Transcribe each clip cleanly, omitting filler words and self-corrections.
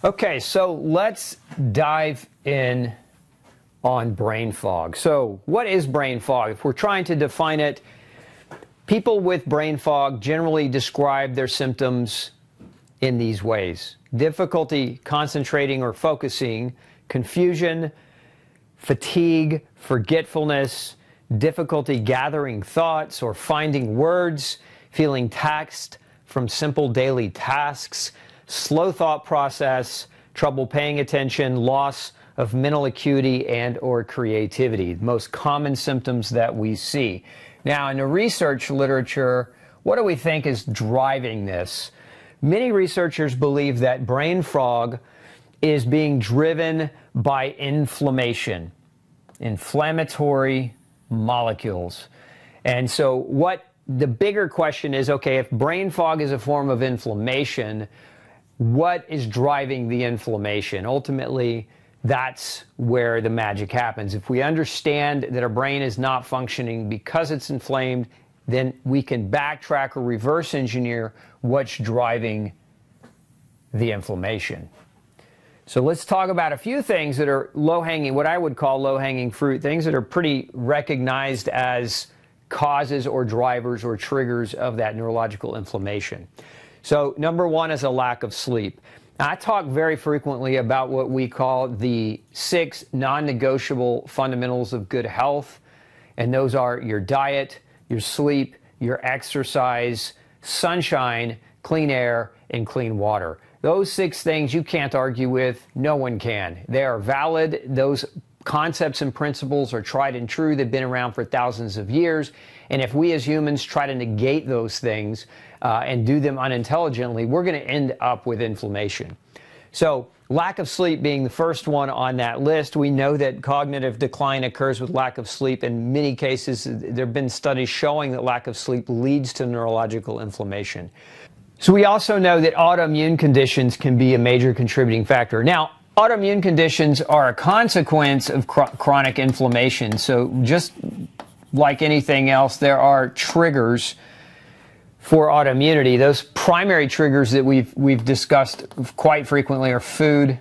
Okay, so let's dive in on brain fog. So what is brain fog? If we're trying to define it, people with brain fog generally describe their symptoms in these ways: difficulty concentrating or focusing, confusion, fatigue, forgetfulness, difficulty gathering thoughts or finding words, feeling taxed from simple daily tasks, slow thought process, trouble paying attention, loss of mental acuity and or creativity, the most common symptoms that we see. Now, in the research literature, what do we think is driving this? Many researchers believe that brain fog is being driven by inflammation, inflammatory molecules. And so what the bigger question is, okay, if brain fog is a form of inflammation, what is driving the inflammation? Ultimately, that's where the magic happens. If we understand that our brain is not functioning because it's inflamed, then we can backtrack or reverse engineer what's driving the inflammation. So let's talk about a few things that are low-hanging, what I would call low-hanging fruit, things that are pretty recognized as causes or drivers or triggers of that neurological inflammation. So number one is a lack of sleep. Now, I talk very frequently about what we call the 6 non-negotiable fundamentals of good health, and those are your diet, your sleep, your exercise, sunshine, clean air, and clean water. Those 6 things you can't argue with. No one can. They are valid. Those concepts and principles are tried and true. They've been around for thousands of years. And if we as humans try to negate those things and do them unintelligently, we're going to end up with inflammation. So lack of sleep being the first one on that list. We know that cognitive decline occurs with lack of sleep. In many cases, there have been studies showing that lack of sleep leads to neurological inflammation. So we also know that autoimmune conditions can be a major contributing factor. Now, autoimmune conditions are a consequence of chronic inflammation. So just like anything else, there are triggers for autoimmunity. Those primary triggers that we've discussed quite frequently are food,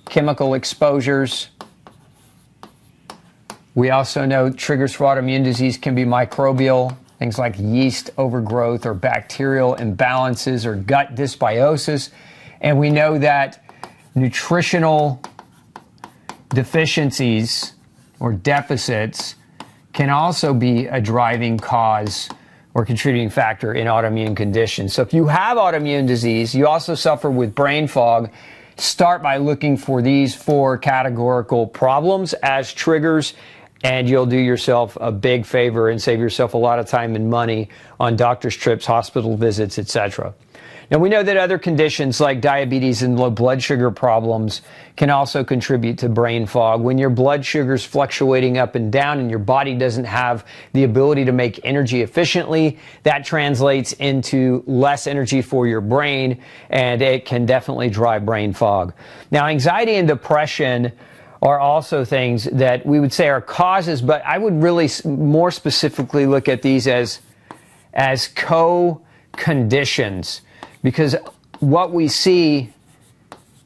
chemical exposures. We also know triggers for autoimmune disease can be microbial, things like yeast overgrowth or bacterial imbalances or gut dysbiosis. And we know that nutritional deficiencies or deficits can also be a driving cause or contributing factor in autoimmune conditions. So if you have autoimmune disease, you also suffer with brain fog, start by looking for these 4 categorical problems as triggers, and you'll do yourself a big favor and save yourself a lot of time and money on doctor's trips, hospital visits, etc. Now, we know that other conditions like diabetes and low blood sugar problems can also contribute to brain fog. When your blood sugar is fluctuating up and down and your body doesn't have the ability to make energy efficiently, that translates into less energy for your brain, and it can definitely drive brain fog. Now, anxiety and depression are also things that we would say are causes, but I would really more specifically look at these as co-conditions. Because what we see,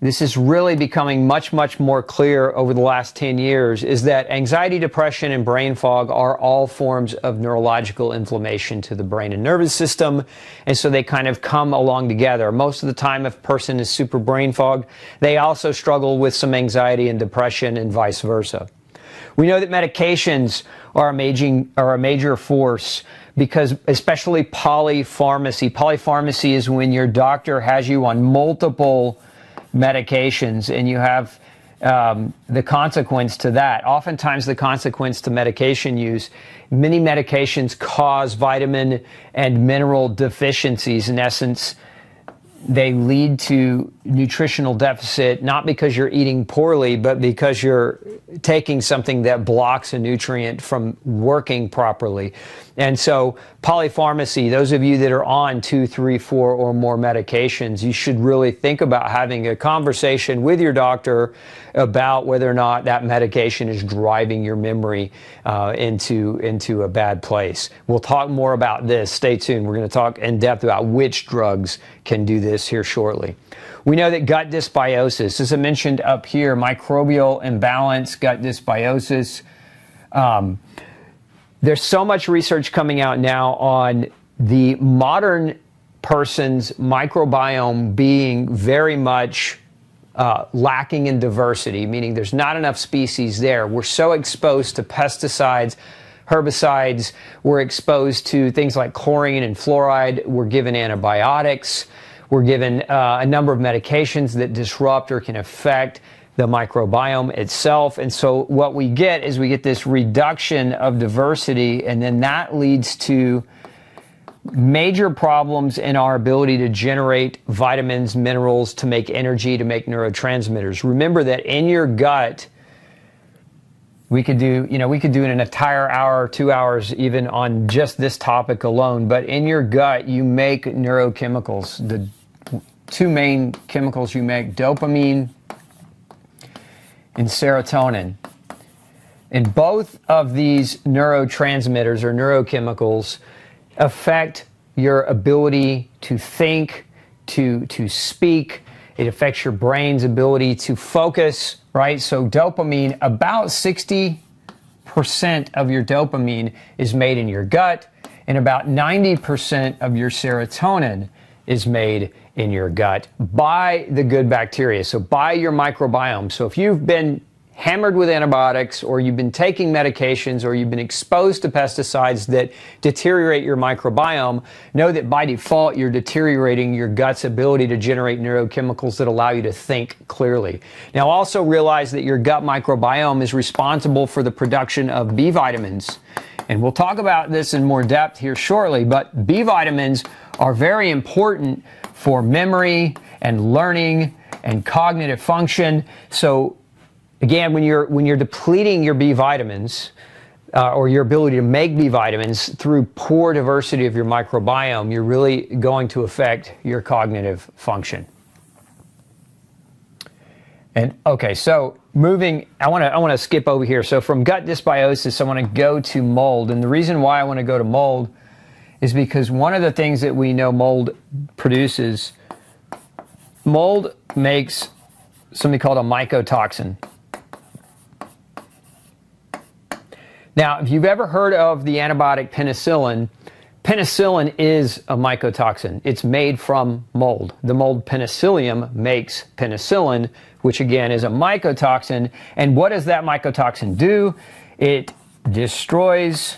this is really becoming much, much more clear over the last 10 years, is that anxiety, depression, and brain fog are all forms of neurological inflammation to the brain and nervous system. And so they kind of come along together. Most of the time, if a person is super brain fogged, they also struggle with some anxiety and depression and vice versa. We know that medications are a major force, because especially polypharmacy. Polypharmacy is when your doctor has you on multiple medications and you have the consequence to that. Oftentimes the consequence to medication use, many medications cause vitamin and mineral deficiencies. In essence, they lead to nutritional deficit, not because you're eating poorly, but because you're taking something that blocks a nutrient from working properly. And so polypharmacy, those of you that are on 2, 3, 4 or more medications, you should really think about having a conversation with your doctor about whether or not that medication is driving your memory into a bad place. We'll talk more about this. Stay tuned. We're going to talk in depth about which drugs can do this here shortly. We know that gut dysbiosis, as I mentioned up here, microbial imbalance, gut dysbiosis. There's so much research coming out now on the modern person's microbiome being very much lacking in diversity, meaning there's not enough species there. We're so exposed to pesticides, herbicides, we're exposed to things like chlorine and fluoride, we're given antibiotics, we're given a number of medications that disrupt or can affect the microbiome itself. And so what we get is we get this reduction of diversity, and then that leads to major problems in our ability to generate vitamins, minerals, to make energy, to make neurotransmitters. Remember that in your gut, we could do an entire hour, 2 hours even on just this topic alone, but in your gut you make neurochemicals. The two main chemicals you make, dopamine and serotonin. And both of these neurotransmitters or neurochemicals affect your ability to think, to speak. It affects your brain's ability to focus, right? So dopamine, about 60% of your dopamine is made in your gut, and about 90% of your serotonin is made in your gut by the good bacteria, so by your microbiome. So if you've been hammered with antibiotics, or you've been taking medications, or you've been exposed to pesticides that deteriorate your microbiome, know that by default you're deteriorating your gut's ability to generate neurochemicals that allow you to think clearly. Now also realize that your gut microbiome is responsible for the production of B vitamins. And we'll talk about this in more depth here shortly, but B vitamins are very important for memory and learning and cognitive function. So again, when you're depleting your B vitamins, or your ability to make B vitamins through poor diversity of your microbiome, you're really going to affect your cognitive function. And okay, so moving, I want to skip over here. So from gut dysbiosis, I want to go to mold. And the reason why I want to go to mold is because one of the things that we know mold produces, mold makes something called a mycotoxin. Now, if you've ever heard of the antibiotic penicillin, penicillin is a mycotoxin. It's made from mold. The mold Penicillium makes penicillin, which again is a mycotoxin. And what does that mycotoxin do? It destroys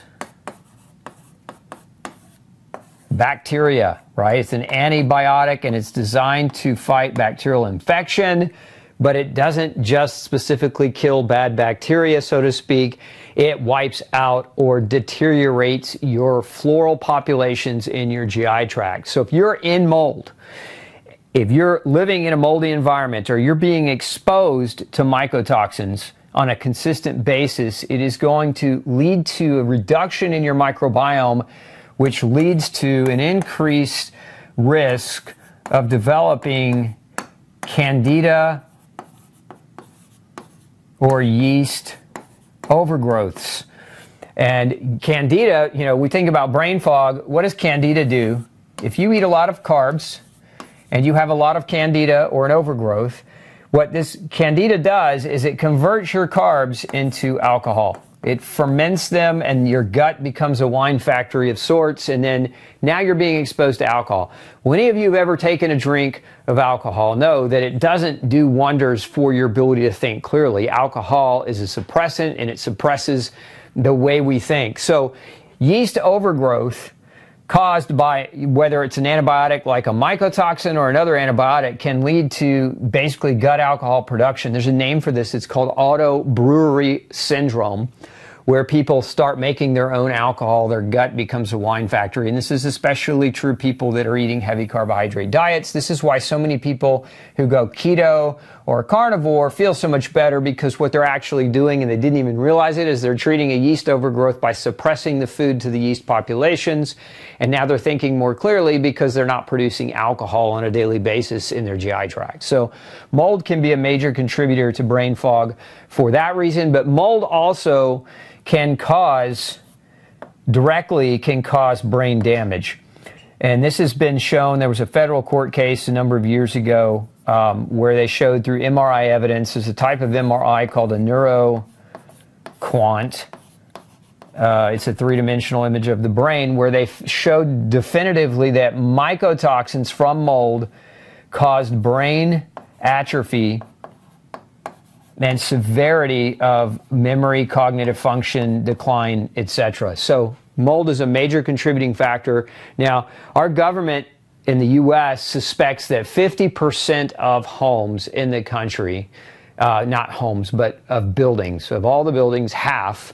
bacteria, right? It's an antibiotic and it's designed to fight bacterial infection, but it doesn't just specifically kill bad bacteria, so to speak. It wipes out or deteriorates your floral populations in your GI tract. So if you're in mold, if you're living in a moldy environment, or you're being exposed to mycotoxins on a consistent basis, it is going to lead to a reduction in your microbiome, which leads to an increased risk of developing candida or yeast overgrowths. And candida, we think about brain fog. What does candida do? If you eat a lot of carbs and you have a lot of candida or an overgrowth, what this candida does is it converts your carbs into alcohol. It ferments them, and your gut becomes a wine factory of sorts, and then now you're being exposed to alcohol. Well, any of you have ever taken a drink of alcohol know that it doesn't do wonders for your ability to think clearly. Alcohol is a suppressant, and it suppresses the way we think. So yeast overgrowth caused by whether it's an antibiotic like a mycotoxin or another antibiotic can lead to basically gut alcohol production. There's a name for this. It's called auto-brewery syndrome, where people start making their own alcohol. Their gut becomes a wine factory. And this is especially true people that are eating heavy carbohydrate diets. This is why so many people who go keto or carnivore feel so much better, because what they're actually doing, and they didn't even realize it, is they're treating a yeast overgrowth by suppressing the food to the yeast populations. And now they're thinking more clearly because they're not producing alcohol on a daily basis in their GI tract. So mold can be a major contributor to brain fog for that reason, but mold also directly can cause brain damage. And this has been shown. There was a federal court case a number of years ago where they showed through MRI evidence. There's a type of MRI called a neuroquant. It's a three-dimensional image of the brain where they showed definitively that mycotoxins from mold caused brain atrophy and severity of memory, cognitive function, decline, etc. So mold is a major contributing factor. Now, our government in the U.S. suspects that 50% of homes in the country, not homes, but of buildings, of all the buildings, half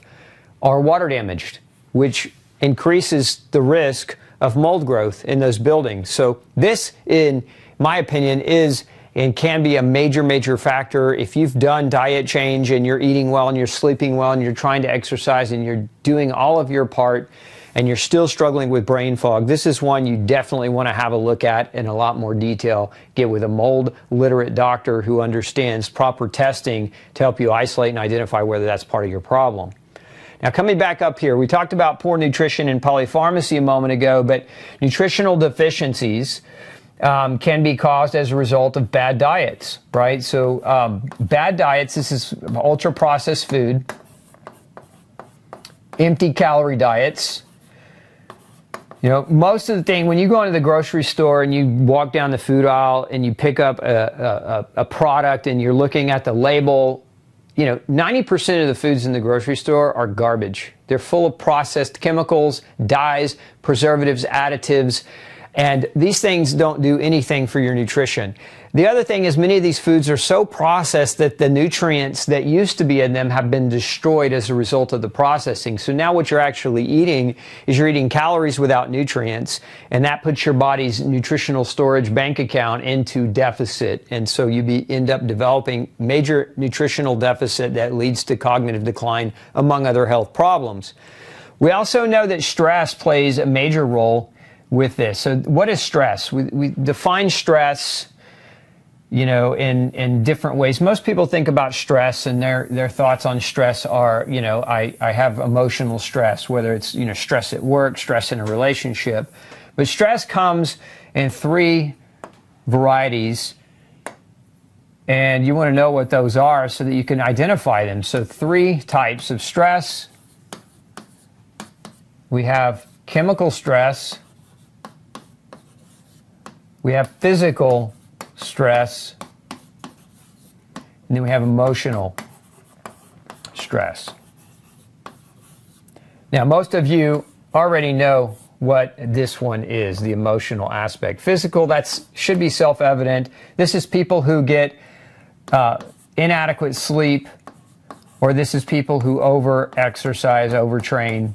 are water damaged, which increases the risk of mold growth in those buildings. So this, in my opinion, is and can be a major, major factor. If you've done diet change and you're eating well and you're sleeping well and you're trying to exercise and you're doing all of your part and you're still struggling with brain fog, this is one you definitely want to have a look at in a lot more detail. Get with a mold literate doctor who understands proper testing to help you isolate and identify whether that's part of your problem. Now, coming back up here, we talked about poor nutrition and polypharmacy a moment ago, but nutritional deficiencies can be caused as a result of bad diets, right? So bad diets, this is ultra-processed food, empty calorie diets. You know, most of the thing, when you go into the grocery store and you walk down the food aisle and you pick up a product and you're looking at the label, you know, 90% of the foods in the grocery store are garbage. They're full of processed chemicals, dyes, preservatives, additives, and these things don't do anything for your nutrition. The other thing is many of these foods are so processed that the nutrients that used to be in them have been destroyed as a result of the processing. So now what you're actually eating is you're eating calories without nutrients, and that puts your body's nutritional storage bank account into deficit. And so you end up developing major nutritional deficit that leads to cognitive decline, among other health problems. We also know that stress plays a major role with this. So what is stress? We define stress, you know, in different ways. Most people think about stress and their thoughts on stress are, you know, I have emotional stress, whether it's, you know, stress at work, stress in a relationship. But stress comes in three varieties, and you want to know what those are so that you can identify them. So three types of stress. We have chemical stress, we have physical stress, and then we have emotional stress. Now, most of you already know what this one is, the emotional aspect. Physical, that should be self-evident. This is people who get inadequate sleep, or this is people who over-exercise, overtrain.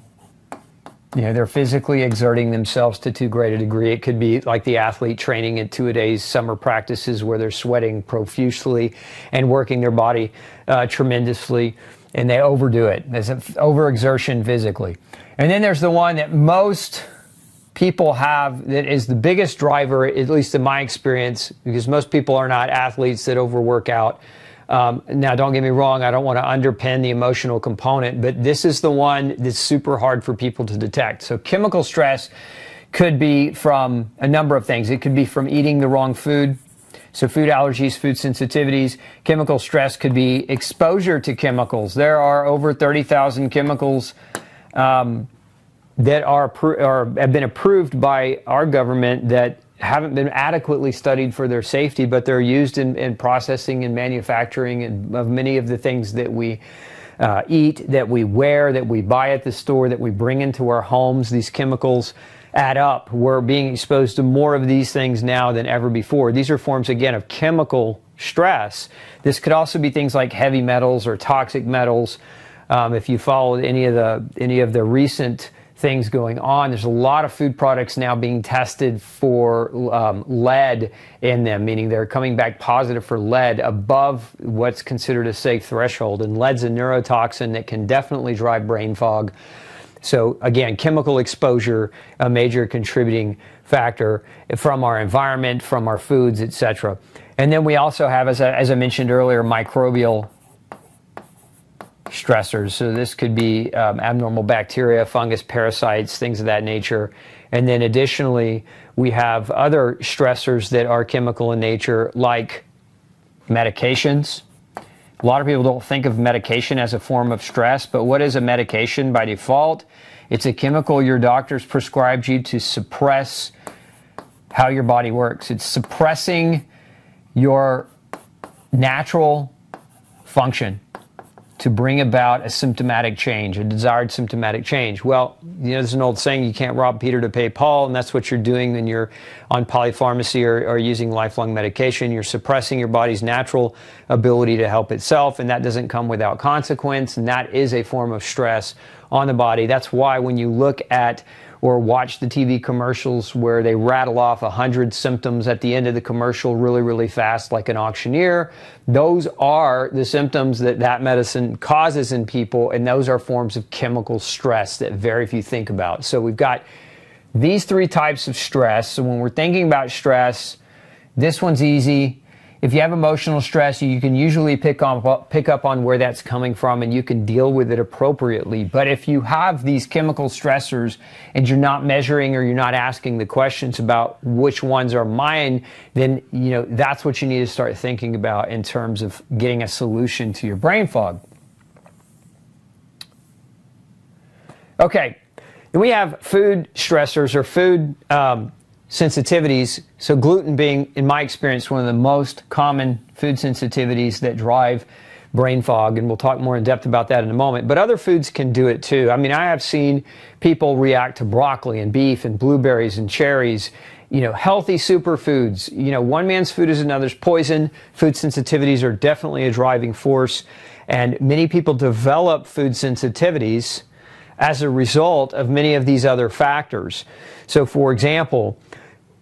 You know, they're physically exerting themselves to too great a degree. It could be like the athlete training at two-a-days summer practices where they're sweating profusely and working their body tremendously, and they overdo it. There's an overexertion physically. And then there's the one that most people have that is the biggest driver, at least in my experience, because most people are not athletes that overwork out. Now, don't get me wrong, I don't want to underpin the emotional component, but this is the one that's super hard for people to detect. So chemical stress could be from a number of things. It could be from eating the wrong food, so food allergies, food sensitivities. Chemical stress could be exposure to chemicals. There are over 30,000 chemicals that have been approved by our government that haven't been adequately studied for their safety, but they're used in processing and manufacturing of many of the things that we eat, that we wear, that we buy at the store, that we bring into our homes. These chemicals add up. We're being exposed to more of these things now than ever before. These are forms, again, of chemical stress. This could also be things like heavy metals or toxic metals. If you followed any of the recent things going on, there's a lot of food products now being tested for lead in them, meaning they're coming back positive for lead above what's considered a safe threshold. And lead's a neurotoxin that can definitely drive brain fog. So again, chemical exposure, a major contributing factor from our environment, from our foods, etc. And then we also have, as I mentioned earlier, microbial stressors. So this could be abnormal bacteria, fungus, parasites, things of that nature. And then additionally, we have other stressors that are chemical in nature, like medications. A lot of people don't think of medication as a form of stress, but what is a medication by default? It's a chemical your doctors prescribed you to suppress how your body works. It's suppressing your natural function to bring about a symptomatic change, a desired symptomatic change. Well, there's an old saying, you can't rob Peter to pay Paul, and that's what you're doing when you're on polypharmacy or using lifelong medication. You're suppressing your body's natural ability to help itself, and that doesn't come without consequence, and that is a form of stress on the body. That's why when you look at or watch the TV commercials where they rattle off 100 symptoms at the end of the commercial really, really fast, like an auctioneer, those are the symptoms that medicine causes in people, and those are forms of chemical stress that very few think about. So we've got these three types of stress. So when we're thinking about stress, this one's easy. If you have emotional stress, you can usually pick up on where that's coming from, and you can deal with it appropriately. But if you have these chemical stressors and you're not measuring or you're not asking the questions about which ones are mine, then that's what you need to start thinking about in terms of getting a solution to your brain fog. Okay, and we have food stressors or food sensitivities. So gluten being, in my experience, one of the most common food sensitivities that drive brain fog, and we'll talk more in depth about that in a moment. But other foods can do it too. I mean, I have seen people react to broccoli and beef and blueberries and cherries, healthy superfoods. One man's food is another's poison. Food sensitivities are definitely a driving force, and many people develop food sensitivities as a result of many of these other factors. So for example,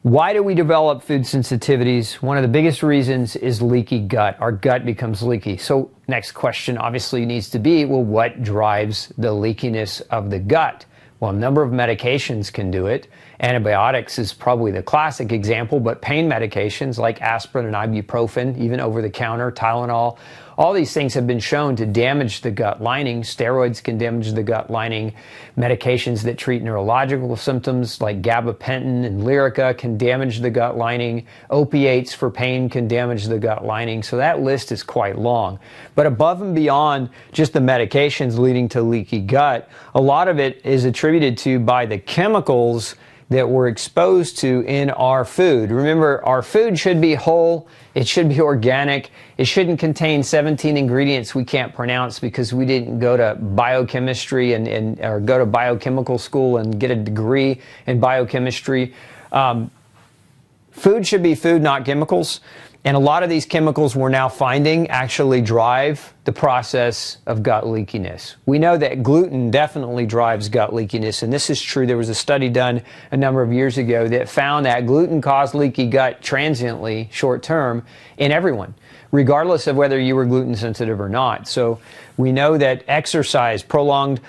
why do we develop food sensitivities? One of the biggest reasons is leaky gut. Our gut becomes leaky. So next question obviously needs to be, well, what drives the leakiness of the gut? Well, a number of medications can do it. Antibiotics is probably the classic example, but pain medications like aspirin and ibuprofen, even over-the-counter, Tylenol, all these things have been shown to damage the gut lining. Steroids can damage the gut lining. Medications that treat neurological symptoms like gabapentin and Lyrica can damage the gut lining. Opiates for pain can damage the gut lining. So that list is quite long. But above and beyond just the medications leading to leaky gut, a lot of it is attributed to by the chemicals that we're exposed to in our food. Remember, our food should be whole, it should be organic, it shouldn't contain 17 ingredients we can't pronounce because we didn't go to biochemistry or go to biochemical school and get a degree in biochemistry. Food should be food, not chemicals. And a lot of these chemicals we're now finding actually drive the process of gut leakiness. We know that gluten definitely drives gut leakiness, and this is true. There was a study done a number of years ago that found that gluten caused leaky gut transiently, short term, in everyone, regardless of whether you were gluten sensitive or not. So we know that exercise, prolonged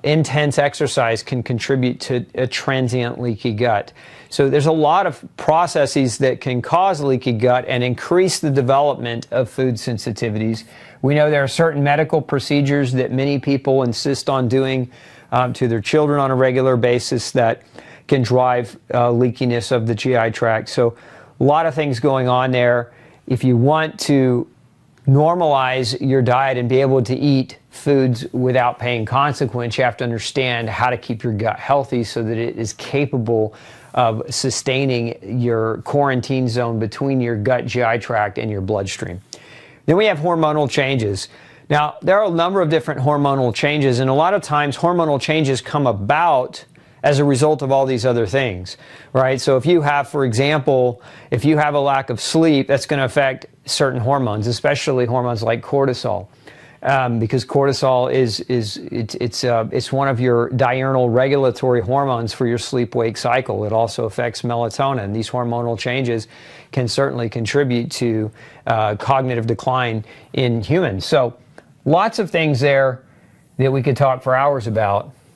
intense exercise can contribute to a transient leaky gut. So there's a lot of processes that can cause leaky gut and increase the development of food sensitivities. We know there are certain medical procedures that many people insist on doing to their children on a regular basis that can drive leakiness of the GI tract. So a lot of things going on there. If you want to normalize your diet and be able to eat foods without paying consequence, you have to understand how to keep your gut healthy so that it is capable of sustaining your quarantine zone between your gut GI tract and your bloodstream. Then we have hormonal changes. Now, there are a number of different hormonal changes, and a lot of times hormonal changes come about as a result of all these other things, right? So if you have, for example, if you have a lack of sleep, that's going to affect certain hormones, especially hormones like cortisol. Because cortisol it's one of your diurnal regulatory hormones for your sleep-wake cycle. It also affects melatonin. These hormonal changes can certainly contribute to cognitive decline in humans. So lots of things there that we could talk for hours about.